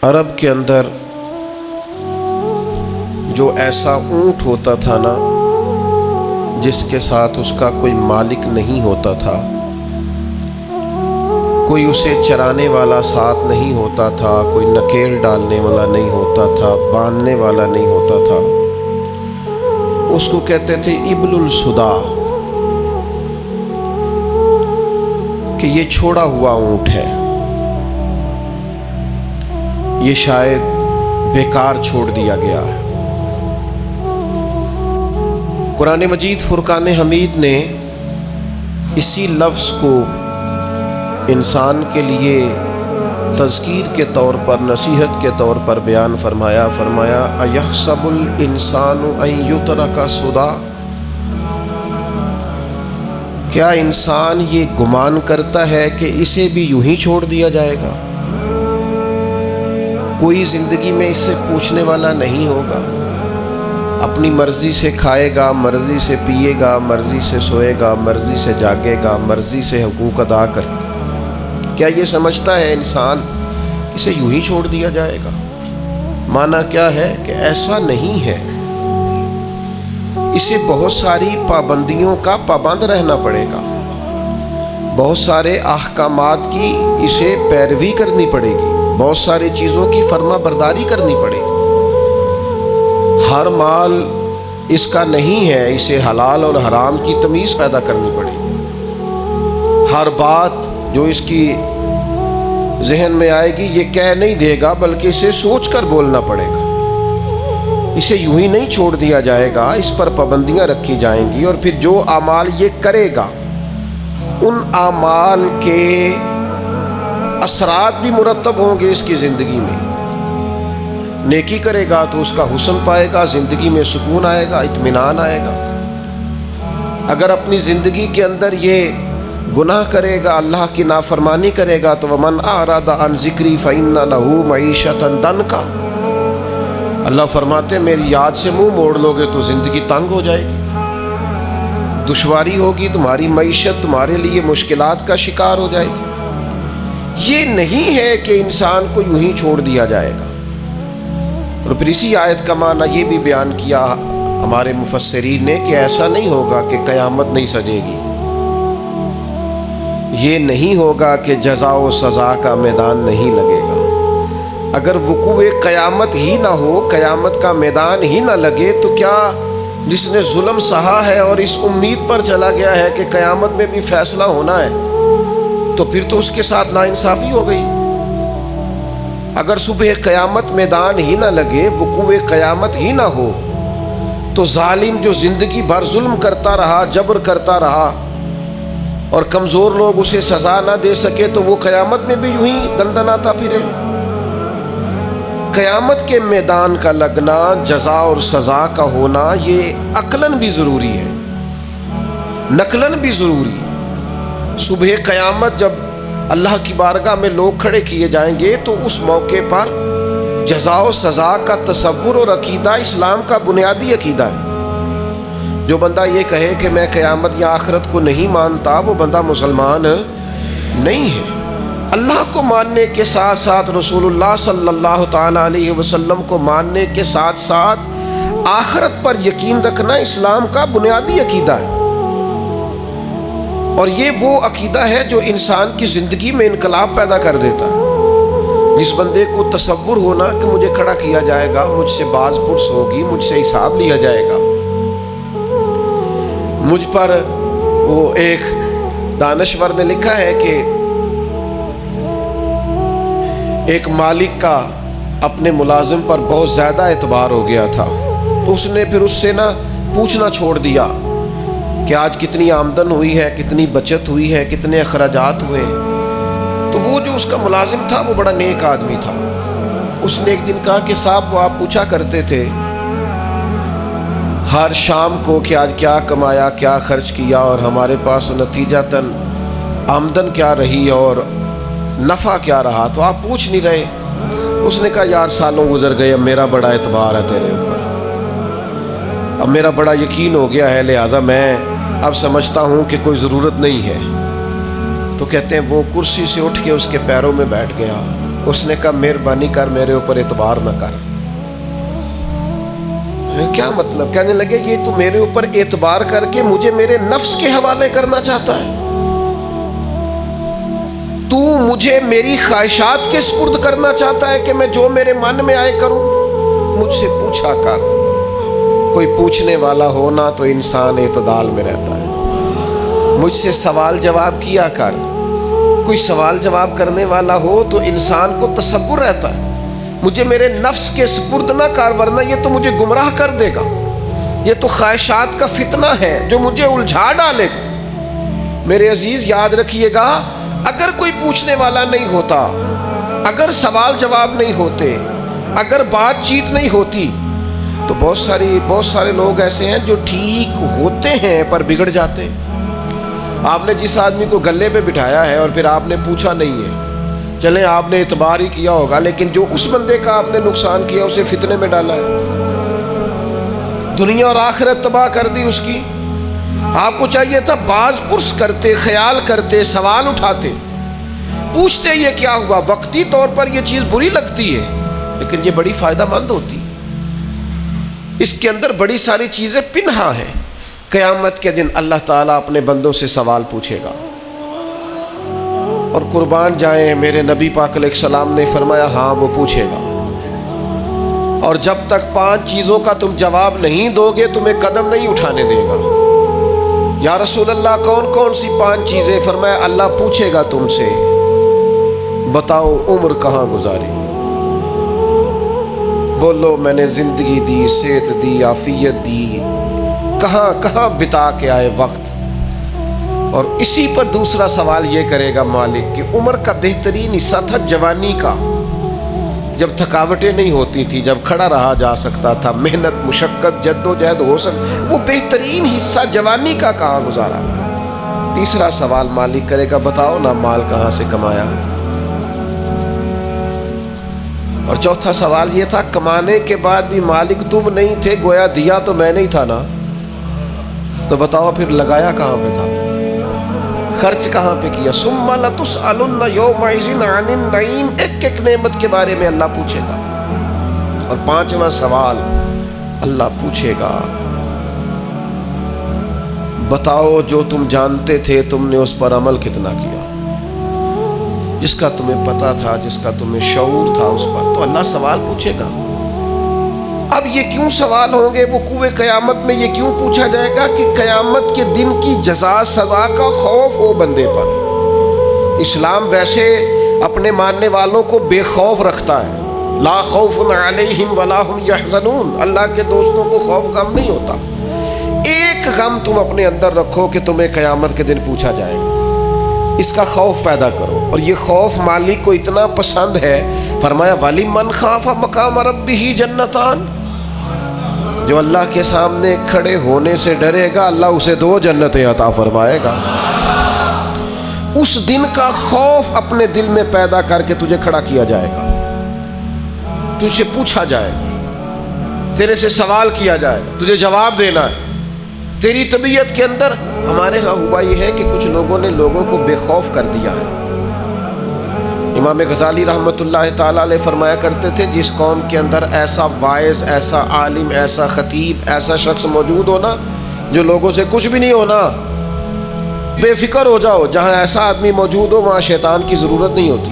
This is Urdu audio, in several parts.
عرب کے اندر جو ایسا اونٹ ہوتا تھا نا جس کے ساتھ اس کا کوئی مالک نہیں ہوتا تھا، کوئی اسے چرانے والا ساتھ نہیں ہوتا تھا، کوئی نکیل ڈالنے والا نہیں ہوتا تھا، باندھنے والا نہیں ہوتا تھا، اس کو کہتے تھے ابل الصدا، کہ یہ چھوڑا ہوا اونٹ ہے، یہ شاید بیکار چھوڑ دیا گیا ہے۔ قرآن مجید فرقان حمید نے اسی لفظ کو انسان کے لیے تذکیر کے طور پر، نصیحت کے طور پر بیان فرمایا اَيَحْسَبُ الْإِنسَانُ أَن يُتْرَكَ سُدًى، کیا انسان یہ گمان کرتا ہے کہ اسے بھی یوں ہی چھوڑ دیا جائے گا؟ کوئی زندگی میں اس سے پوچھنے والا نہیں ہوگا، اپنی مرضی سے کھائے گا، مرضی سے پیے گا، مرضی سے سوئے گا، مرضی سے جاگے گا، مرضی سے حقوق ادا کر۔ کیا یہ سمجھتا ہے انسان اسے یوں ہی چھوڑ دیا جائے گا؟ معنی کیا ہے کہ ایسا نہیں ہے، اسے بہت ساری پابندیوں کا پابند رہنا پڑے گا، بہت سارے احکامات کی اسے پیروی کرنی پڑے گی، بہت ساری چیزوں کی فرما برداری کرنی پڑے گی۔ ہر مال اس کا نہیں ہے، اسے حلال اور حرام کی تمیز پیدا کرنی پڑے گی۔ ہر بات جو اس کی ذہن میں آئے گی یہ کہہ نہیں دے گا، بلکہ اسے سوچ کر بولنا پڑے گا۔ اسے یوں ہی نہیں چھوڑ دیا جائے گا، اس پر پابندیاں رکھی جائیں گی، اور پھر جو اعمال یہ کرے گا ان اعمال کے اثرات بھی مرتب ہوں گے اس کی زندگی میں۔ نیکی کرے گا تو اس کا حسن پائے گا، زندگی میں سکون آئے گا، اطمینان آئے گا۔ اگر اپنی زندگی کے اندر یہ گناہ کرے گا، اللہ کی نافرمانی کرے گا تو وَمَنْ أَعْرَضَ عَنْ ذِكْرِي فَإِنَّ لَهُ مَعِيشَةً ضَنْكًا، اللہ فرماتے میری یاد سے منہ موڑ لو گے تو زندگی تنگ ہو جائے گی، دشواری ہوگی، تمہاری معیشت تمہارے لیے مشکلات کا شکار ہو جائے گی۔ یہ نہیں ہے کہ انسان کو یوں ہی چھوڑ دیا جائے گا۔ اور پھر اسی آیت کا معنی یہ بھی بیان کیا ہمارے مفسرین نے کہ ایسا نہیں ہوگا کہ قیامت نہیں سجے گی، یہ نہیں ہوگا کہ جزا و سزا کا میدان نہیں لگے گا۔ اگر وقوع قیامت ہی نہ ہو، قیامت کا میدان ہی نہ لگے تو کیا جس نے ظلم سہا ہے اور اس امید پر چلا گیا ہے کہ قیامت میں بھی فیصلہ ہونا ہے، تو پھر تو اس کے ساتھ ناانصافی ہو گئی۔ اگر صبح قیامت میدان ہی نہ لگے، وقوع قیامت ہی نہ ہو، تو ظالم جو زندگی بھر ظلم کرتا رہا، جبر کرتا رہا، اور کمزور لوگ اسے سزا نہ دے سکے، تو وہ قیامت میں بھی یوں ہی دندناتا پھرے۔ قیامت کے میدان کا لگنا، جزا اور سزا کا ہونا، یہ عقلاً بھی ضروری ہے، نقلاً بھی ضروری ہے۔ صبح قیامت جب اللہ کی بارگاہ میں لوگ کھڑے کیے جائیں گے تو اس موقع پر جزا و سزا کا تصور اور عقیدہ اسلام کا بنیادی عقیدہ ہے۔ جو بندہ یہ کہے کہ میں قیامت یا آخرت کو نہیں مانتا، وہ بندہ مسلمان نہیں ہے۔ اللہ کو ماننے کے ساتھ ساتھ، رسول اللہ صلی اللہ تعالیٰ علیہ وسلم کو ماننے کے ساتھ ساتھ آخرت پر یقین رکھنا اسلام کا بنیادی عقیدہ ہے، اور یہ وہ عقیدہ ہے جو انسان کی زندگی میں انقلاب پیدا کر دیتا ہے۔ جس بندے کو تصور ہونا کہ مجھے کھڑا کیا جائے گا، مجھ سے باز پرس ہوگی، مجھ سے حساب لیا جائے گا، مجھ پر وہ ایک دانشور نے لکھا ہے کہ ایک مالک کا اپنے ملازم پر بہت زیادہ اعتبار ہو گیا تھا، تو اس نے پھر اس سے پوچھنا چھوڑ دیا کہ آج کتنی آمدن ہوئی ہے، کتنی بچت ہوئی ہے، کتنے اخراجات ہوئے۔ تو وہ جو اس کا ملازم تھا وہ بڑا نیک آدمی تھا، اس نے ایک دن کہا کہ صاحب وہ آپ پوچھا کرتے تھے ہر شام کو کہ آج کیا کمایا، کیا خرچ کیا، اور ہمارے پاس نتیجتاً آمدن کیا رہی اور نفع کیا رہا، تو آپ پوچھ نہیں رہے۔ اس نے کہا یار سالوں گزر گئے، اب میرا بڑا اعتبار ہے تیرے اوپر، اب میرا بڑا یقین ہو گیا ہے، لہذا میں اب سمجھتا ہوں کہ کوئی ضرورت نہیں ہے۔ تو کہتے ہیں وہ کرسی سے اٹھ کے اس کے پیروں میں بیٹھ گیا اس نے کہا مہربانی کر میرے اوپر اعتبار نہ کر. کیا مطلب؟ کہنے لگے یہ تو میرے اوپر اعتبار کر کے مجھے میرے نفس کے حوالے کرنا چاہتا ہے. تو مجھے میری خواہشات کے سپرد کرنا چاہتا ہے کہ میں جو میرے من میں آئے کروں. مجھ سے پوچھا کر. کوئی پوچھنے والا ہونا تو انسان اعتدال میں رہتا ہے. مجھ سے سوال جواب کیا کر. کوئی سوال جواب کرنے والا ہو تو انسان کو تصور رہتا ہے. مجھے میرے نفس کے سپرد نہ کر ورنہ یہ تو مجھے گمراہ کر دے گا. یہ تو خواہشات کا فتنہ ہے جو مجھے الجھا ڈالے گا. میرے عزیز یاد رکھیے گا، اگر کوئی پوچھنے والا نہیں ہوتا، اگر سوال جواب نہیں ہوتے، اگر بات چیت نہیں ہوتی تو بہت سارے لوگ ایسے ہیں جو ٹھیک ہوتے ہیں پر بگڑ جاتے ہیں. آپ نے جس آدمی کو گلے پہ بٹھایا ہے اور پھر آپ نے پوچھا نہیں ہے، چلیں آپ نے اعتبار ہی کیا ہوگا، لیکن جو اس بندے کا آپ نے نقصان کیا اسے فتنے میں ڈالا ہے، دنیا اور آخرت تباہ کر دی اس کی. آپ کو چاہیے تھا باز پرس کرتے، خیال کرتے، سوال اٹھاتے، پوچھتے یہ کیا ہوا. وقتی طور پر یہ چیز بری لگتی ہے لیکن یہ بڑی فائدہ مند ہوتی. اس کے اندر بڑی ساری چیزیں پنہا ہیں. قیامت کے دن اللہ تعالیٰ اپنے بندوں سے سوال پوچھے گا. اور قربان جائیں میرے نبی پاک علیہ السلام نے فرمایا ہاں وہ پوچھے گا. اور جب تک 5 چیزوں کا تم جواب نہیں دو گے تمہیں قدم نہیں اٹھانے دے گا. یا رسول اللہ کون کون سی 5 چیزیں؟ فرمایا اللہ پوچھے گا تم سے بتاؤ عمر کہاں گزاری. بولو میں نے زندگی دی، صحت دی، عافیت دی، کہاں کہاں بتا کے آئے وقت. اور اسی پر دوسرا سوال یہ کرے گا مالک کہ عمر کا بہترین حصہ تھا جوانی کا، جب تھکاوٹیں نہیں ہوتی تھی، جب کھڑا رہا جا سکتا تھا، محنت مشقت جد و جہد ہو سکتی، وہ بہترین حصہ جوانی کا کہاں گزارا. تیسرا سوال مالک کرے گا بتاؤ نا مال کہاں سے کمایا. اور چوتھا سوال یہ تھا کمانے کے بعد بھی مالک تم نہیں تھے، گویا دیا تو میں نہیں تھا نا، تو بتاؤ پھر لگایا کہاں پہ تھا، خرچ کہاں پہ کیا. ثم لتسألن یومئذ عن النعیم. ایک نعمت کے بارے میں اللہ پوچھے گا. اور 5واں سوال اللہ پوچھے گا بتاؤ جو تم جانتے تھے تم نے اس پر عمل کتنا کیا. جس کا تمہیں پتا تھا، جس کا تمہیں شعور تھا اس پر تو اللہ سوال پوچھے گا. اب یہ کیوں سوال ہوں گے وقوع قیامت میں؟ یہ کیوں پوچھا جائے گا کہ قیامت کے دن کی جزا سزا کا خوف ہو بندے پر. اسلام ویسے اپنے ماننے والوں کو بے خوف رکھتا ہے. لا خوف علیہم ولا ہم یحزنون. اللہ کے دوستوں کو خوف غم نہیں ہوتا. ایک غم تم اپنے اندر رکھو کہ تمہیں قیامت کے دن پوچھا جائے گا، اس کا خوف پیدا کرو. اور یہ خوف مالک کو اتنا پسند ہے، فرمایا وَلِمَنْ خَافَ مَقَامَ رَبِّهِ جَنَّتَانِ. جو اللہ کے سامنے کھڑے ہونے سے ڈرے گا اللہ اسے 2 جنتیں عطا فرمائے گا. اس دن کا خوف اپنے دل میں پیدا کر کے تجھے کھڑا کیا جائے گا، تجھے پوچھا جائے گا، تیرے سے سوال کیا جائے گا، تجھے جواب دینا ہے. تیری طبیعت کے اندر ہمارے ہاں ہوا یہ ہے کہ کچھ لوگوں نے لوگوں کو بے خوف کر دیا ہے. امام غزالی رحمۃ اللہ تعالیٰ علیہ فرمایا کرتے تھے جس قوم کے اندر ایسا واعظ، ایسا عالم، ایسا خطیب، ایسا شخص موجود ہونا جو لوگوں سے کچھ بھی نہیں ہونا، بے فکر ہو جاؤ. جہاں ایسا آدمی موجود ہو وہاں شیطان کی ضرورت نہیں ہوتی.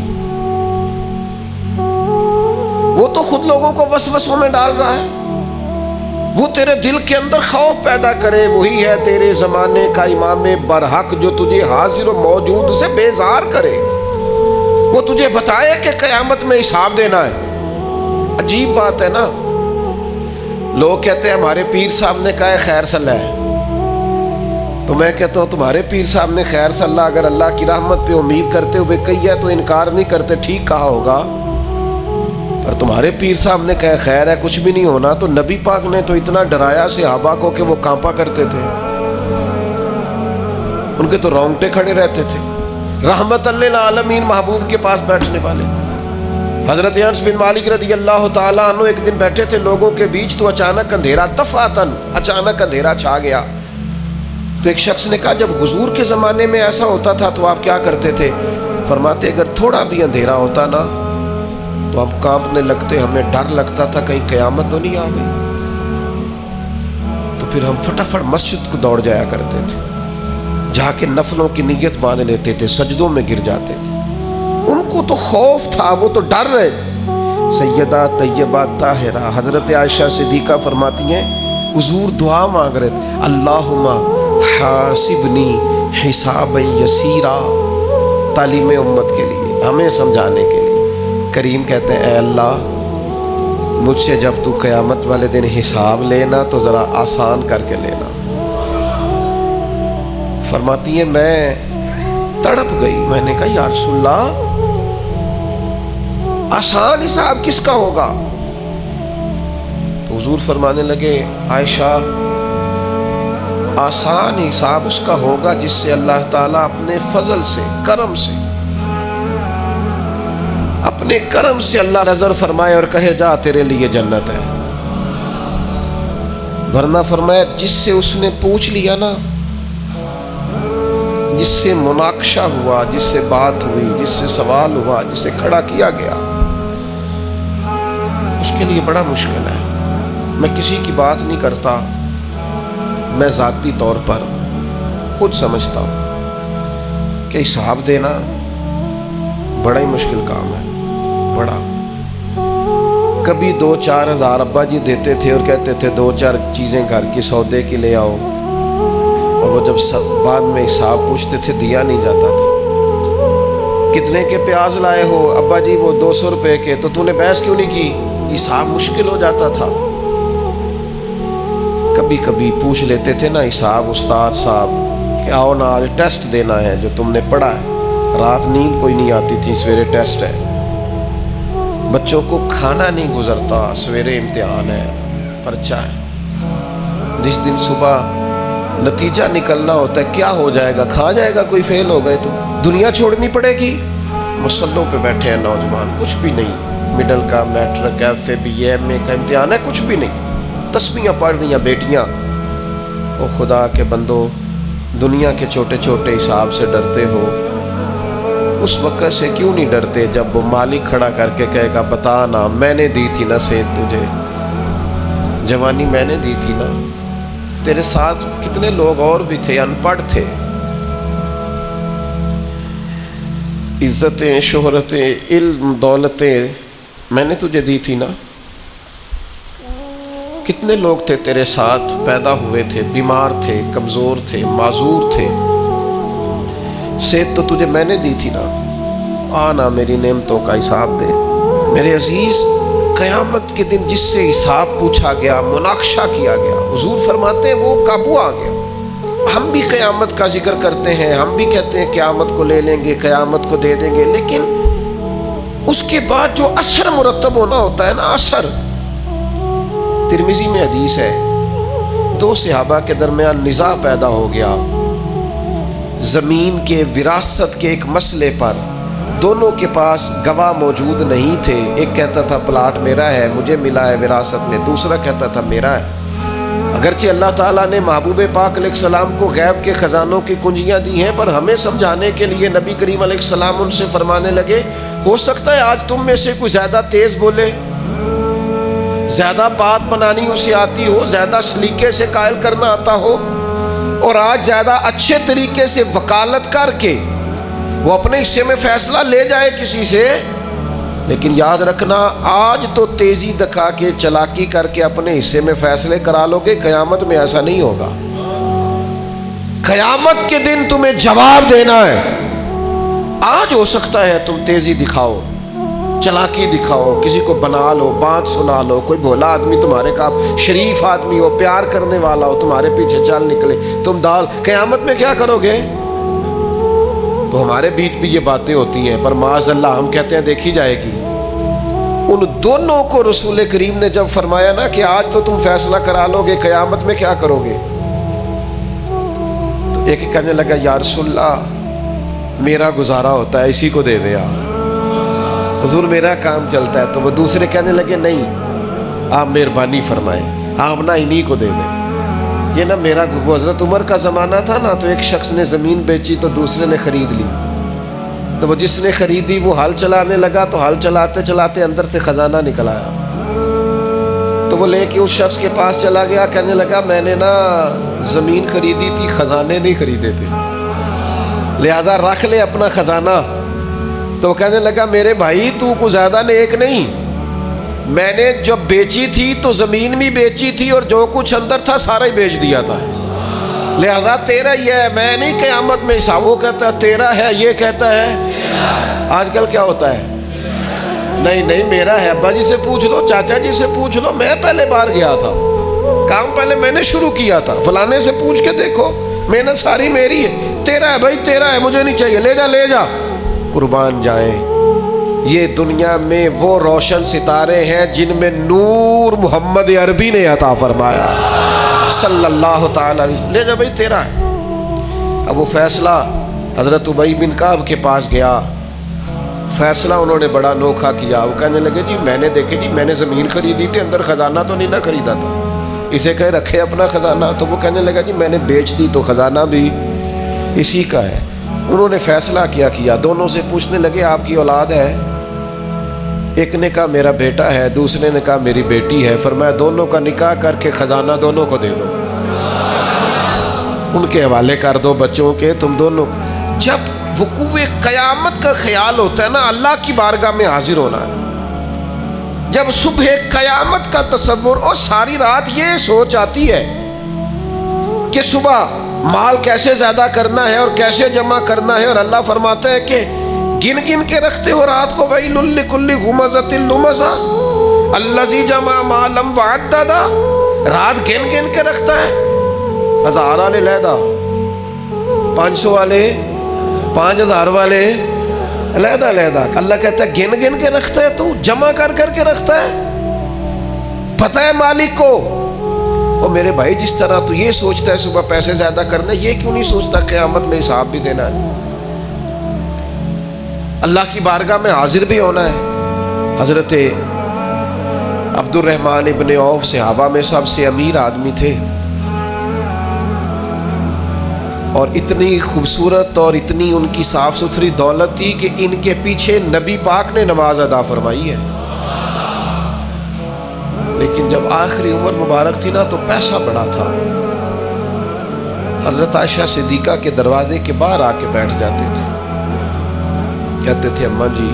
وہ تو خود لوگوں کو وسوسوں میں ڈال رہا ہے. وہ تیرے دل کے اندر خوف پیدا کرے. وہی ہے تیرے زمانے کا امام برحق جو تجھے حاضر و موجود سے بیزار کرے. وہ تجھے بتائے کہ قیامت میں حساب دینا ہے. عجیب بات ہے نا. لوگ کہتے ہیں ہمارے پیر صاحب نے کہا ہے خیر صلاح ہے، تو میں کہتا ہوں تمہارے پیر صاحب نے خیر صلاح اگر اللہ کی رحمت پہ امید کرتے ہوئے کہی ہے تو انکار نہیں کرتے، ٹھیک کہا ہوگا. پر تمہارے پیر صاحب نے کہا خیر ہے کچھ بھی نہیں ہونا، تو نبی پاک نے تو اتنا ڈرایا صحابہ کو کہ وہ کانپا کرتے تھے، ان کے تو رونگٹے کھڑے رہتے تھے. رحمت للعالمین محبوب کے پاس بیٹھنے والے حضرت انس بن مالک رضی اللہ تعالیٰ عنہ ایک دن بیٹھے تھے لوگوں کے بیچ، تو اچانک اندھیرا، دفعتاً اچانک اندھیرا چھا گیا. تو ایک شخص نے کہا جب حضور کے زمانے میں ایسا ہوتا تھا تو آپ کیا کرتے تھے؟ فرماتے اگر تھوڑا بھی اندھیرا ہوتا نا تو ہم کانپنے لگتے، ہمیں ڈر لگتا تھا کہیں قیامت تو نہیں آ گئی، تو پھر ہم فٹافٹ مسجد کو دوڑ جایا کرتے تھے، جا کے نفلوں کی نیت مان لیتے تھے، سجدوں میں گر جاتے تھے۔ ان کو تو خوف تھا، وہ تو ڈر رہے تھے۔ سیدہ طیبہ طاہرہ حضرت عائشہ صدیقہ فرماتی ہیں حضور دعا مانگ رہے تھے، اللہم حاسبنی حسابا یسیرا، تعلیم امت کے لیے، ہمیں سمجھانے کے لیے۔ کریم کہتے ہیں اے اللہ مجھ سے جب تو قیامت والے دن حساب لینا تو ذرا آسان کر کے لینا۔ فرماتی ہیں میں تڑپ گئی، میں نے کہا یا رسول اللہ آسان حساب کس کا ہوگا؟ تو حضور فرمانے لگے عائشہ آسان حساب اس کا ہوگا جس سے اللہ تعالیٰ اپنے فضل سے، کرم سے، اپنے کرم سے اللہ نظر فرمائے اور کہے جا تیرے لیے جنت ہے۔ ورنہ فرمایا جس سے اس نے پوچھ لیا نا، جس سے مناقشہ ہوا، جس سے بات ہوئی، جس سے سوال ہوا، جس سے کھڑا کیا گیا، اس کے لیے بڑا مشکل ہے۔ میں کسی کی بات نہیں کرتا، میں ذاتی طور پر خود سمجھتا ہوں کہ حساب دینا بڑا ہی مشکل کام ہے، بڑا۔ کبھی 2-4 ہزار ابا جی دیتے تھے اور کہتے تھے 2-4 چیزیں گھر کی سودے کی لے آؤ، اور وہ جب بعد میں حساب پوچھتے تھے دیا نہیں جاتا تھا۔ کتنے کے پیاز لائے ہو ابا جی؟ وہ 200 روپے کے۔ تو تو نے بحث کیوں نہیں کی؟ حساب مشکل ہو جاتا تھا۔ کبھی کبھی پوچھ لیتے تھے نا حساب استاد صاحب کہ آؤ نا آج ٹیسٹ دینا ہے جو تم نے پڑھا ہے، رات نیند کوئی نہیں آتی تھی، سویرے ٹیسٹ ہے، بچوں کو کھانا نہیں گزرتا، سویرے امتحان ہے، پرچہ ہے، جس دن صبح نتیجہ نکلنا ہوتا ہے کیا ہو جائے گا، کھا جائے گا کوئی فیل ہو گئے تو دنیا چھوڑنی پڑے گی۔ مسلوں پہ بیٹھے ہیں نوجوان، کچھ بھی نہیں، مڈل کا، matric, F A, B A, M A کا امتحان ہے، کچھ بھی نہیں، تسبیحاں پڑھ رہی ہیں بیٹیاں۔ او خدا کے بندو، دنیا کے چھوٹے چھوٹے حساب سے ڈرتے ہو، اس وقت سے کیوں نہیں ڈرتے جب وہ مالک کھڑا کر کے کہے گا بتا نا میں نے دی تھی نا صحت تجھے، جوانی میں نے دی تھی نا، تیرے ساتھ کتنے لوگ اور بھی تھے، ان پڑھ تھے، عزتیں، شہرتیں، علم، دولتیں میں نے تجھے دی تھی نا۔ کتنے لوگ تھے تیرے ساتھ پیدا ہوئے تھے، بیمار تھے، کمزور تھے، معذور تھے، صحت تو تجھے میں نے دی تھی نا، آنا میری نعمتوں کا حساب دے۔ میرے عزیز، قیامت کے دن جس سے حساب پوچھا گیا، مناقشہ کیا گیا، حضور فرماتے ہیں وہ قابو آ گیا۔ ہم بھی قیامت کا ذکر کرتے ہیں، ہم بھی کہتے ہیں قیامت کو لے لیں گے، قیامت کو دے دیں گے، لیکن اس کے بعد جو اثر مرتب ہونا ہوتا ہے نا، اثر، ترمذی میں حدیث ہے 2 صحابہ کے درمیان نزاع پیدا ہو گیا زمین کے وراثت کے ایک مسئلے پر، دونوں کے پاس گواہ موجود نہیں تھے، ایک کہتا تھا پلاٹ میرا ہے، مجھے ملا ہے وراثت میں، دوسرا کہتا تھا میرا ہے۔ اگرچہ اللہ تعالیٰ نے محبوب پاک علیہ السلام کو غیب کے خزانوں کی کنجیاں دی ہیں، پر ہمیں سمجھانے کے لیے نبی کریم علیہ السلام ان سے فرمانے لگے ہو سکتا ہے آج تم میں سے کوئی زیادہ تیز بولے، زیادہ بات بنانی اسے آتی ہو، زیادہ سلیقے سے قائل کرنا آتا ہو، اور آج زیادہ اچھے طریقے سے وکالت کر کے وہ اپنے حصے میں فیصلہ لے جائے کسی سے، لیکن یاد رکھنا آج تو تیزی دکھا کے، چلاکی کر کے اپنے حصے میں فیصلے کرا لو گے، قیامت میں ایسا نہیں ہوگا۔ قیامت کے دن تمہیں جواب دینا ہے۔ آج ہو سکتا ہے تم تیزی دکھاؤ، چلاکی دکھاؤ، کسی کو بنا لو، بات سنا لو، کوئی بھولا آدمی تمہارے کا شریف آدمی ہو، پیار کرنے والا ہو، تمہارے پیچھے چل نکلے، تم دال، قیامت میں کیا کرو گے؟ تو ہمارے بیچ بھی یہ باتیں ہوتی ہیں، پر معاذ اللہ ہم کہتے ہیں دیکھی جائے گی۔ ان دونوں کو رسول کریم نے جب فرمایا نا کہ آج تو تم فیصلہ کرا لو گے، قیامت میں کیا کرو گے، تو ایک کہنے لگا یا رسول اللہ میرا گزارا ہوتا ہے، اسی کو دے دے آپ، حضور میرا کام چلتا ہے۔ تو وہ دوسرے کہنے لگے نہیں، آپ مہربانی فرمائیں، آپ نا انہی کو دے دیں۔ یہ نا میرا، وہ حضرت عمر کا زمانہ تھا نا، تو ایک شخص نے زمین بیچی تو دوسرے نے خرید لی، تو وہ جس نے خریدی وہ ہل چلانے لگا، تو ہل چلاتے چلاتے اندر سے خزانہ نکل آیا، تو وہ لے کے اس شخص کے پاس چلا گیا، کہنے لگا میں نے نا زمین خریدی تھی، خزانے نہیں خریدے تھے، لہذا رکھ لے اپنا خزانہ۔ تو وہ کہنے لگا میرے بھائی تو کو زیادہ نیک نہیں، میں نے جب بیچی تھی تو زمین بھی بیچی تھی اور جو کچھ اندر تھا سارا ہی بیچ دیا تھا، لہذا تیرا یہ ہے، میں نہیں قیامت میں حساب۔ وہ کہتا ہے تیرا ہے، یہ کہتا ہے آج کل کیا ہوتا ہے، نہیں نہیں میرا ہے، ابا جی سے پوچھ لو، چاچا جی سے پوچھ لو، میں پہلے بار گیا تھا، کام پہلے میں نے شروع کیا تھا، فلانے سے پوچھ کے دیکھو، محنت ساری میری ہے، تیرا ہے بھائی تیرا ہے، مجھے نہیں چاہیے، لے جا لے جا۔ قربان جائیں، یہ دنیا میں وہ روشن ستارے ہیں جن میں نور محمد عربی نے عطا فرمایا صلی اللہ تعالی علیہ، لے جا بھائی تیرا ہے۔ اب وہ فیصلہ حضرت ابی بن کعب کے پاس گیا، فیصلہ انہوں نے بڑا انوکھا کیا، وہ کہنے لگے جی میں نے دیکھے جی میں نے زمین خریدی تھی، اندر خزانہ تو نہیں نہ خریدا تھا، اسے کہے رکھے اپنا خزانہ، تو وہ کہنے لگا جی میں نے بیچ دی تو خزانہ بھی اسی کا ہے۔ انہوں نے فیصلہ کیا، دونوں سے پوچھنے لگے آپ کی اولاد ہے؟ ایک نے کہا میرا بیٹا ہے، دوسرے نے کہا میری بیٹی ہے، فرمایا دونوں کا نکاح کر کے خزانہ دونوں کو دے دو، ان کے حوالے کر دو بچوں کے، تم دونوں۔ جب وقوع قیامت کا خیال ہوتا ہے نا، اللہ کی بارگاہ میں حاضر ہونا ہے، جب صبح قیامت کا تصور، اور ساری رات یہ سوچ آتی ہے کہ صبح مال کیسے زیادہ کرنا ہے اور کیسے جمع کرنا ہے، اور اللہ فرماتا ہے کہ گن گن کے رکھتے ہو رات کو، وَيْلٌ لِكُلِّ ہُمَزَةٍ لُمَزَةٍ الَّذِي جَمَعَ مَالًا وَعَدَّدَهُ، رات گن گن کے رکھتا ہے، 1000 والے علیحدہ، 500 والے، 5000 والے علیحدہ علیحدہ، اللہ کہتا ہے گن گن کے رکھتا ہے، تو جمع کر کر کے رکھتا ہے، پتہ ہے مالک کو۔ اور میرے بھائی جس طرح تو یہ سوچتا ہے صبح پیسے زیادہ کرنے، یہ کیوں نہیں سوچتا قیامت میں حساب بھی دینا ہے، اللہ کی بارگاہ میں حاضر بھی ہونا ہے۔ حضرت عبد الرحمن ابن عوف صحابہ میں سب سے امیر آدمی تھے، اور اتنی خوبصورت اور اتنی ان کی صاف ستھری دولت تھی کہ ان کے پیچھے نبی پاک نے نماز ادا فرمائی ہے، لیکن جب آخری عمر مبارک تھی نا تو پیسہ بڑا تھا، حضرت عائشہ صدیقہ کے دروازے کے باہر آ کے بیٹھ جاتے تھے، کہتے تھے اماں جی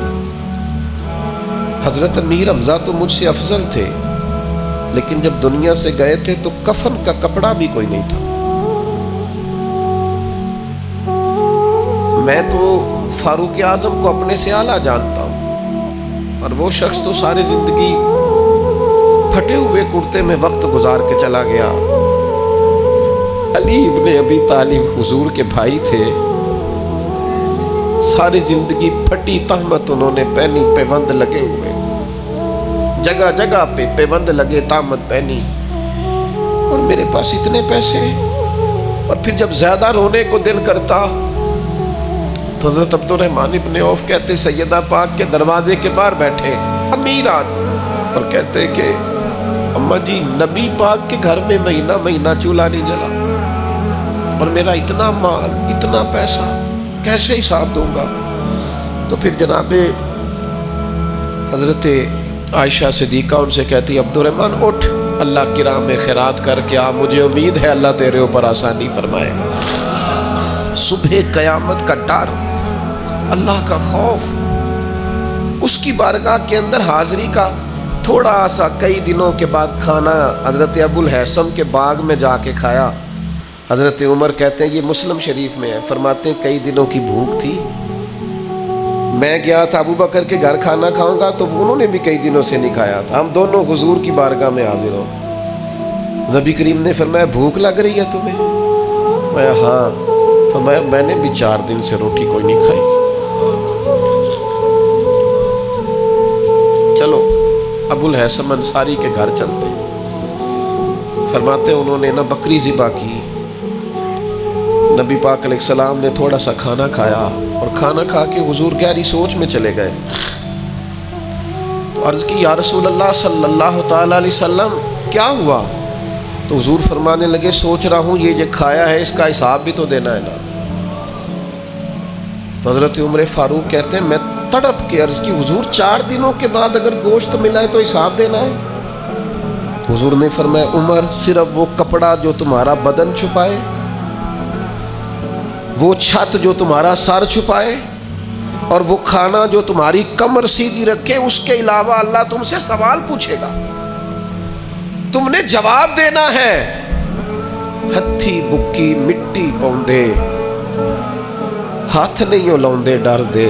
حضرت امیر حمزہ تو مجھ سے افضل تھے، لیکن جب دنیا سے گئے تھے تو کفن کا کپڑا بھی کوئی نہیں تھا، میں تو فاروق اعظم کو اپنے سے اعلیٰ جانتا ہوں، پر وہ شخص تو ساری زندگی پھٹے ہوئے کرتے میں وقت گزار کے چلا گیا۔ علی ابن ابی طالب حضور کے بھائی تھے، ساری زندگی پھٹی تہمت انہوں نے پہنی، پیوند لگے ہوئے، جگہ جگہ پہ پیوند لگے، تہمت پہنی، اور میرے پاس اتنے پیسے، اور پھر جب زیادہ رونے کو دل کرتا تو حضرت عبد الرحمن ابن عوف کہتے سیدہ پاک کے دروازے کے باہر بیٹھے امیر آدمی، اور کہتے کہ اماں جی نبی پاک کے گھر میں مہینہ مہینہ چولہا نہیں جلا، اور میرا اتنا مال اتنا پیسہ کیسے حساب دوں گا؟ تو پھر جناب حضرت عائشہ صدیقہ ان سے کہتی عبد الرحمن اٹھ، اللہ کی راہ میں خیرات کر کے آ، مجھے امید ہے اللہ تیرے اوپر آسانی فرمائے گا۔ صبح قیامت کا ڈر، اللہ کا خوف، اس کی بارگاہ کے اندر حاضری کا تھوڑا سا کئی دنوں کے بعد کھانا حضرت ابو الحیثم کے باغ میں جا کے کھایا۔ حضرت عمر کہتے ہیں یہ مسلم شریف میں ہے، فرماتے ہیں کئی دنوں کی بھوک تھی، میں گیا تھا ابو بکر کے گھر کھانا کھاؤں گا تو انہوں نے بھی کئی دنوں سے نہیں کھایا تھا، ہم دونوں حضور کی بارگاہ میں حاضر ہو گئے۔ نبی کریم نے فرمایا بھوک لگ رہی ہے تمہیں؟ میں ہاں، فرمایا میں نے بھی 4 دن سے روٹی کوئی نہیں کھائی، چلو ابو الحیثم انصاری کے گھر چلتے ہیں۔ فرماتے ہیں انہوں نے نا بکری ذبح کی، نبی پاک علیہ السلام نے تھوڑا سا کھانا کھایا، اور کھانا کھا کے حضور گہری سوچ میں چلے گئے، تو عرض کی یا رسول اللہ صلی اللہ تعالی علیہ وسلم کیا ہوا؟ تو حضور فرمانے لگے سوچ رہا ہوں یہ جو کھایا ہے اس کا حساب بھی تو دینا ہے نا۔ تو حضرت عمر فاروق کہتے ہیں میں تڑپ کے عرض کی حضور 4 دنوں کے بعد اگر گوشت ملا ہے تو حساب دینا ہے؟ حضور نے فرمایا عمر صرف وہ کپڑا جو تمہارا بدن چھپائے، وہ چھت جو تمہارا سر چھپائے، اور وہ کھانا جو تمہاری کمر سیدھی رکھے، اس کے علاوہ اللہ تم سے سوال پوچھے گا، تم نے جواب دینا ہے۔ ہتھی بکی مٹی پاؤندے ہاتھ نہیں لاؤندے ڈر دے،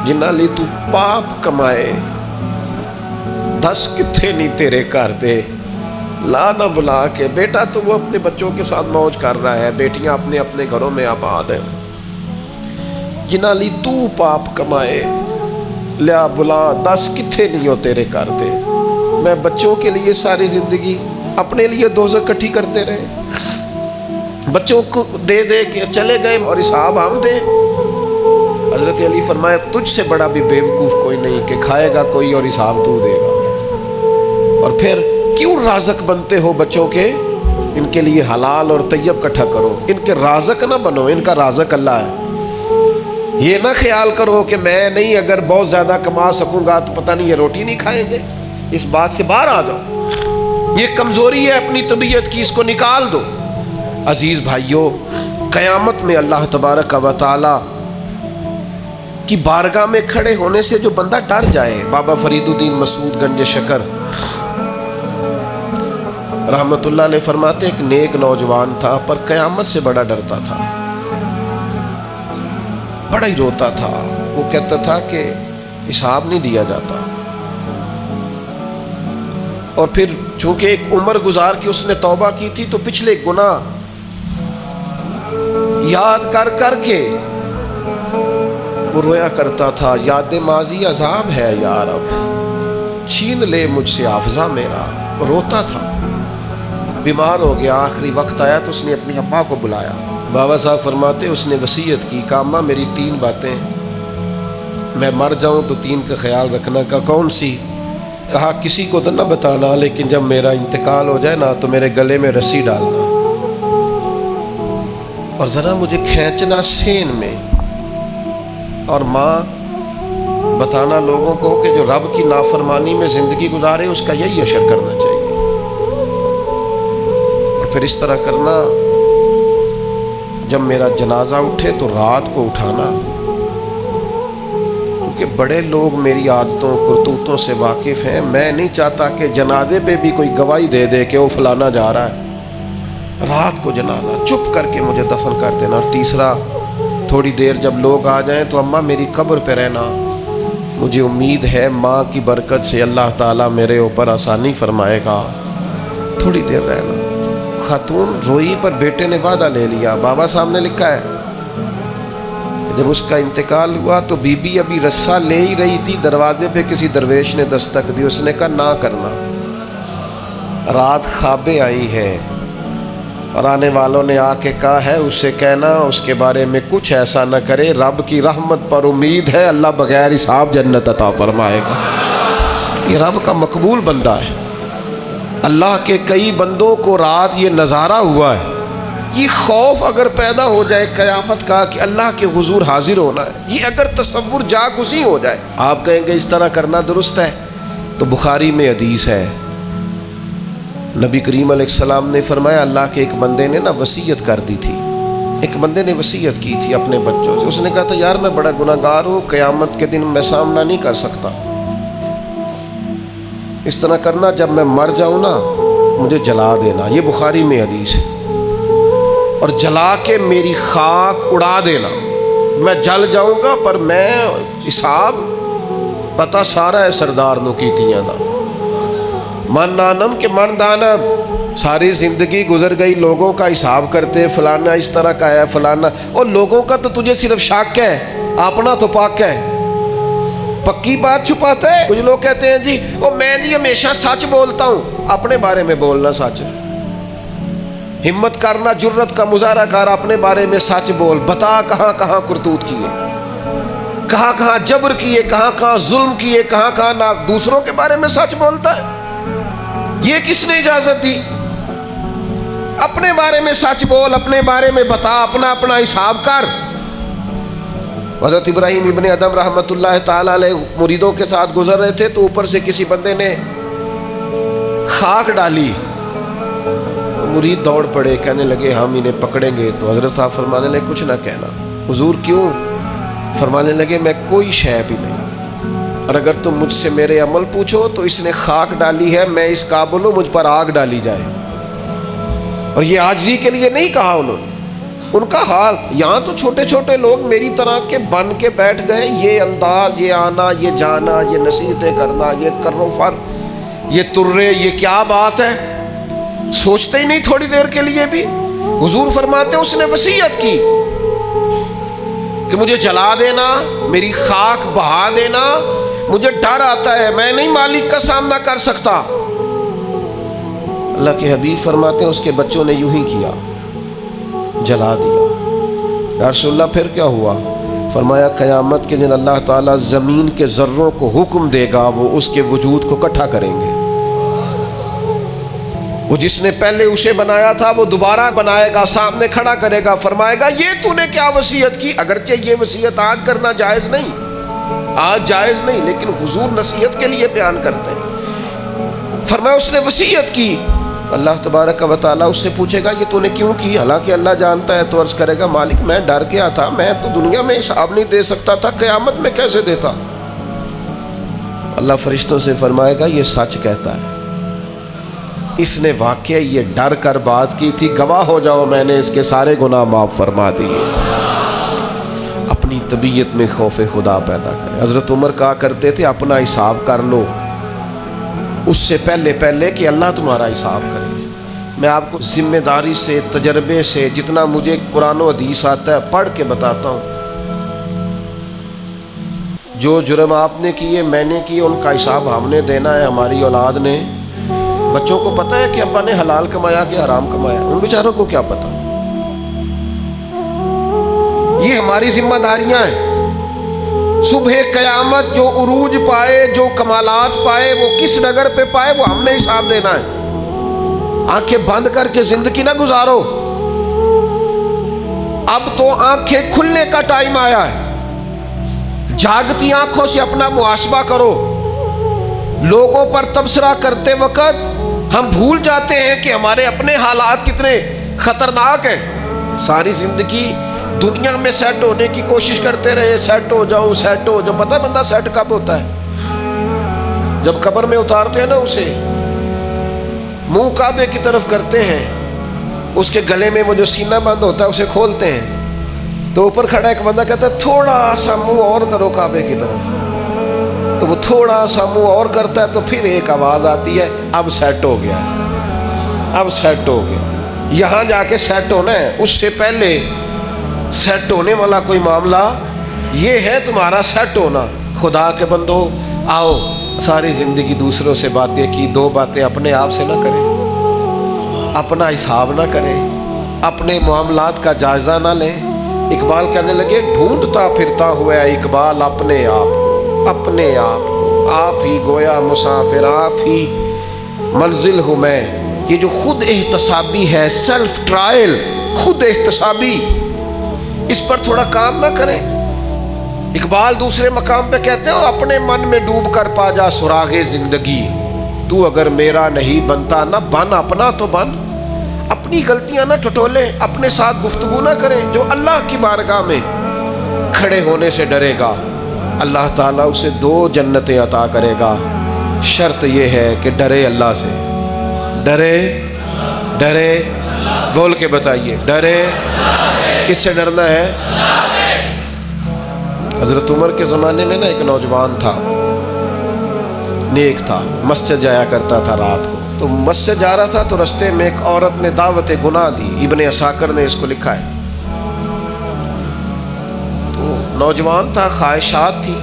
جنہاں لی تو پاپ کمائے دس کتھے نہیں تیرے کر دے۔ لا نہ بلا کے بیٹا تو وہ اپنے بچوں کے ساتھ موج کر رہا ہے، بیٹیاں اپنے اپنے گھروں میں آباد ہیں، جنہاں لی تو پاپ کمائے لیا بلا دس کتھے نہیں ہو تیرے کر دے۔ میں بچوں کے لیے ساری زندگی اپنے لیے دوزخ کٹھی کرتے رہے، بچوں کو دے دے کے چلے گئے اور حساب ہم دیں۔ حضرت علی فرمایا تجھ سے بڑا بھی بیوقوف کوئی نہیں کہ کھائے گا کوئی اور حساب تو دے گا۔ اور پھر کیوں رازق بنتے ہو بچوں کے؟ ان کے لیے حلال اور طیب کٹھا کرو، ان کے رازق نہ بنو، ان کا رازق اللہ ہے۔ یہ نہ خیال کرو کہ میں نہیں اگر بہت زیادہ کما سکوں گا تو پتہ نہیں یہ روٹی نہیں کھائیں گے۔ اس بات سے باہر آ جاؤ، یہ کمزوری ہے اپنی طبیعت کی، اس کو نکال دو۔ عزیز بھائیوں، قیامت میں اللہ تبارک و تعالی کی بارگاہ میں کھڑے ہونے سے جو بندہ ڈر جائے، بابا فرید الدین مسعود گنج شکر رحمت اللہ علیہ فرماتے ایک نیک نوجوان تھا پر قیامت سے بڑا ڈرتا تھا، بڑا ہی روتا تھا۔ وہ کہتا تھا کہ حساب نہیں دیا جاتا، اور پھر چونکہ ایک عمر گزار کے اس نے توبہ کی تھی تو پچھلے گناہ یاد کر کر کے وہ رویا کرتا تھا، یاد ماضی عذاب ہے یا رب، چھین لے مجھ سے حافظہ میرا۔ روتا تھا، بیمار ہو گیا، آخری وقت آیا تو اس نے اپنی اماں کو بلایا۔ بابا صاحب فرماتے اس نے وصیت کی کہ اماں میری 3 باتیں، میں مر جاؤں تو 3 کا خیال رکھنا۔ کا کون سی؟ کہا کسی کو تو نہ بتانا، لیکن جب میرا انتقال ہو جائے نا تو میرے گلے میں رسی ڈالنا، اور ذرا مجھے کھینچنا سین میں، اور ماں بتانا لوگوں کو کہ جو رب کی نافرمانی میں زندگی گزارے اس کا یہی اشر کرنا چاہیے، اور پھر اس طرح کرنا جب میرا جنازہ اٹھے تو رات کو اٹھانا، کیونکہ بڑے لوگ میری عادتوں کرتوتوں سے واقف ہیں، میں نہیں چاہتا کہ جنازے پہ بھی کوئی گواہی دے دے کہ وہ فلانا جا رہا ہے۔ رات کو جنازہ چپ کر کے مجھے دفن کر دینا۔ اور تیسرا، تھوڑی دیر جب لوگ آ جائیں تو اماں میری قبر پہ رہنا، مجھے امید ہے ماں کی برکت سے اللہ تعالیٰ میرے اوپر آسانی فرمائے گا، تھوڑی دیر رہنا۔ خاتون روئی پر بیٹے نے وعدہ لے لیا۔ بابا صاحب نے لکھا ہے جب اس کا انتقال ہوا تو بی بی ابھی رسہ لے ہی رہی تھی، دروازے پہ کسی درویش نے دستک دی، اس نے کہا نہ کرنا، رات خوابیں آئی ہیں، اور آنے والوں نے آ کے کہا ہے اس سے کہنا اس کے بارے میں کچھ ایسا نہ کرے، رب کی رحمت پر امید ہے، اللہ بغیر حساب جنت عطا فرمائے گا۔ یہ رب کا مقبول بندہ ہے۔ اللہ کے کئی بندوں کو رات یہ نظارہ ہوا ہے۔ یہ خوف اگر پیدا ہو جائے قیامت کا کہ اللہ کے حضور حاضر ہونا ہے، یہ اگر تصور جاگزیں ہو جائے، آپ کہیں گے اس طرح کرنا درست ہے، تو بخاری میں حدیث ہے، نبی کریم علیہ السلام نے فرمایا اللہ کے ایک بندے نے نا وصیت کر دی تھی، ایک بندے نے وصیت کی تھی اپنے بچوں سے، اس نے کہا تھا یار میں بڑا گناہ گار ہوں، قیامت کے دن میں سامنا نہیں کر سکتا، اس طرح کرنا جب میں مر جاؤں نا مجھے جلا دینا، یہ بخاری میں حدیث ہے، اور جلا کے میری خاک اڑا دینا، میں جل جاؤں گا پر میں حساب پتہ سارا ہے سردار نو کیتیاں دا، من نانم کے من دانم، ساری زندگی گزر گئی لوگوں کا حساب کرتے، فلانا اس طرح کا ہے فلانا، اور لوگوں کا تو تجھے صرف شک ہے، اپنا تو پاک ہے، پکی بات چھپاتا ہے۔ کچھ لوگ کہتے ہیں جی وہ میں نہیں ہمیشہ سچ بولتا ہوں، اپنے بارے میں بولنا سچ، ہمت کرنا جرت کا مظاہرہ کر، اپنے بارے میں سچ بول، بتا کہاں کہاں کرتوت کیے، کہاں کہاں جبر کیے، کہاں کہاں ظلم کیے، کہاں کہاں نہ دوسروں کے بارے میں سچ بولتا ہے، یہ کس نے اجازت دی؟ اپنے بارے میں سچ بول، اپنے بارے میں بتا، اپنا اپنا حساب کر۔ حضرت ابراہیم ابن ادم رحمۃ اللہ تعالی علیہ مریدوں کے ساتھ گزر رہے تھے تو اوپر سے کسی بندے نے خاک ڈالی، مرید دوڑ پڑے، کہنے لگے ہم انہیں پکڑیں گے۔ تو حضرت صاحب فرمانے لگے کچھ نہ کہنا۔ حضور کیوں؟ فرمانے لگے میں کوئی شے بھی نہیں، اور اگر تم مجھ سے میرے عمل پوچھو تو اس نے خاک ڈالی ہے، میں اس قابل ہوں مجھ پر آگ ڈالی جائے۔ اور یہ عاجزی کے لیے نہیں کہا انہوں نے، ان کا حال یہاں تو چھوٹے چھوٹے لوگ میری طرح کے بن کے بیٹھ گئے، یہ انداز، یہ آنا، یہ جانا، یہ نصیحتیں کرنا، یہ کرو فر، یہ ترے، یہ کیا بات ہے، سوچتے ہی نہیں تھوڑی دیر کے لیے بھی۔ حضور فرماتے اس نے وصیت کی کہ مجھے جلا دینا، میری خاک بہا دینا، مجھے ڈر آتا ہے، میں نہیں مالک کا سامنا کر سکتا۔ اللہ کے حبیب فرماتے ہیں اس کے بچوں نے یوں ہی کیا، جلا دیا۔ یا رسول اللہ پھر کیا ہوا؟ فرمایا قیامت کے دن اللہ تعالیٰ زمین کے ذروں کو حکم دے گا، وہ اس کے وجود کو اکٹھا کریں گے۔ وہ جس نے پہلے اسے بنایا تھا وہ دوبارہ بنائے گا، سامنے کھڑا کرے گا، فرمائے گا یہ تو نے کیا وصیت کی؟ اگرچہ یہ وصیت آج کرنا جائز نہیں، آج جائز نہیں، لیکن حضور نصیحت کے لیے بیان کرتے ہیں۔ فرمایا اس نے وصیت کی، اللہ تبارک و تعالیٰ اس سے پوچھے گا یہ تو نے کیوں کی؟ حالانکہ اللہ جانتا ہے، تو عرض کرے گا مالک میں ڈر گیا تھا، میں تو دنیا میں حساب نہیں دے سکتا تھا، قیامت میں کیسے دیتا؟ اللہ فرشتوں سے فرمائے گا یہ سچ کہتا ہے، اس نے واقعی یہ ڈر کر بات کی تھی، گواہ ہو جاؤ میں نے اس کے سارے گناہ معاف فرما دیے۔ اپنی طبیعت میں خوف خدا پیدا کرے۔ حضرت عمر کہا کرتے تھے اپنا حساب کر لو اس سے پہلے کہ اللہ تمہارا حساب کرے۔ میں آپ کو ذمہ داری سے، تجربے سے، جتنا مجھے قرآن و حدیث آتا ہے پڑھ کے بتاتا ہوں۔ جو جرم آپ نے کیے، میں نے کیے، ان کا حساب ہم نے دینا ہے، ہماری اولاد نے۔ بچوں کو پتہ ہے کہ ابا نے حلال کمایا کہ حرام کمایا، ان بیچاروں کو کیا پتہ؟ یہ ہماری ذمہ داریاں ہیں۔ صبح قیامت جو عروج پائے، جو کمالات پائے، وہ کس ڈگر پہ پائے، وہ ہم نے حساب دینا ہے۔ آنکھیں بند کر کے زندگی نہ گزارو، اب تو آنکھیں کھلنے کا ٹائم آیا ہے۔ جاگتی آنکھوں سے اپنا محاسبہ کرو۔ لوگوں پر تبصرہ کرتے وقت ہم بھول جاتے ہیں کہ ہمارے اپنے حالات کتنے خطرناک ہیں۔ ساری زندگی دنیا میں سیٹ ہونے کی کوشش کرتے رہے، سیٹ ہو جاؤں، سیٹ ہو جاؤں۔ پتہ ہے بندہ سیٹ کب ہوتا ہے؟ جب قبر میں اتارتے ہیں نا اسے، منہ کعبے کی طرف کرتے ہیں، اس کے گلے میں وہ جو سینہ بند ہوتا ہے اسے کھولتے ہیں، تو اوپر کھڑا ایک بندہ کہتا ہے تھوڑا سا منہ اور کرو کعبے کی طرف، تو وہ تھوڑا سا منہ اور کرتا ہے، تو پھر ایک آواز آتی ہے اب سیٹ ہو گیا، اب سیٹ ہو گیا۔ یہاں جا کے سیٹ ہونا ہے، اس سے پہلے سیٹ ہونے والا کوئی معاملہ یہ ہے تمہارا سیٹ ہونا۔ خدا کے بندو آؤ، ساری زندگی دوسروں سے باتیں کی، دو باتیں اپنے آپ سے نہ کریں، اپنا حساب نہ کریں، اپنے معاملات کا جائزہ نہ لیں۔ اقبال کہنے لگے ڈھونڈتا پھرتا ہوا اقبال اپنے آپ کو، اپنے آپ کو، آپ ہی گویا مسافر، آپ ہی منزل ہوں میں۔ یہ جو خود احتسابی ہے، سیلف ٹرائل، خود احتسابی، اس پر تھوڑا کام نہ کریں۔ اقبال دوسرے مقام پہ کہتے ہیں اپنے من میں ڈوب کر پا جا سراغ زندگی، تو اگر میرا نہیں بنتا نہ بن، اپنا تو بن۔ اپنی غلطیاں نہ ٹٹولیں، اپنے ساتھ گفتگو نہ کریں۔ جو اللہ کی بارگاہ میں کھڑے ہونے سے ڈرے گا، اللہ تعالیٰ اسے 2 جنتیں عطا کرے گا۔ شرط یہ ہے کہ ڈرے اللہ سے، ڈرے ڈرے بول کے بتائیے، ڈرے کس سے ڈرنا ہے؟ حضرت عمر کے زمانے میں نا ایک نوجوان تھا، نیک تھا، مسجد جایا کرتا تھا رات کو۔ تو مسجد جا رہا تھا تو رستے میں ایک عورت نے دعوت گناہ دی، ابن عساکر نے اس کو لکھا ہے۔ تو نوجوان تھا، خواہشات تھی،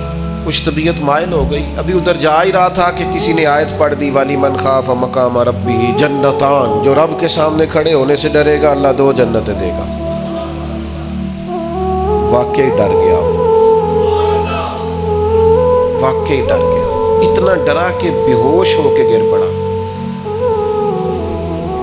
کچھ طبیعت مائل ہو گئی، ابھی ادھر جا ہی رہا تھا کہ کسی نے آیت پڑھ دی والی من خاف مقام ربی جنتان، جو رب کے سامنے کھڑے ہونے سے ڈرے گا اللہ 2 جنتیں دے گا۔ واقعی ڈر گیا، واقعی ڈر گیا، اتنا ڈرا کہ بے ہوش ہو کے گر پڑا۔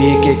1-1,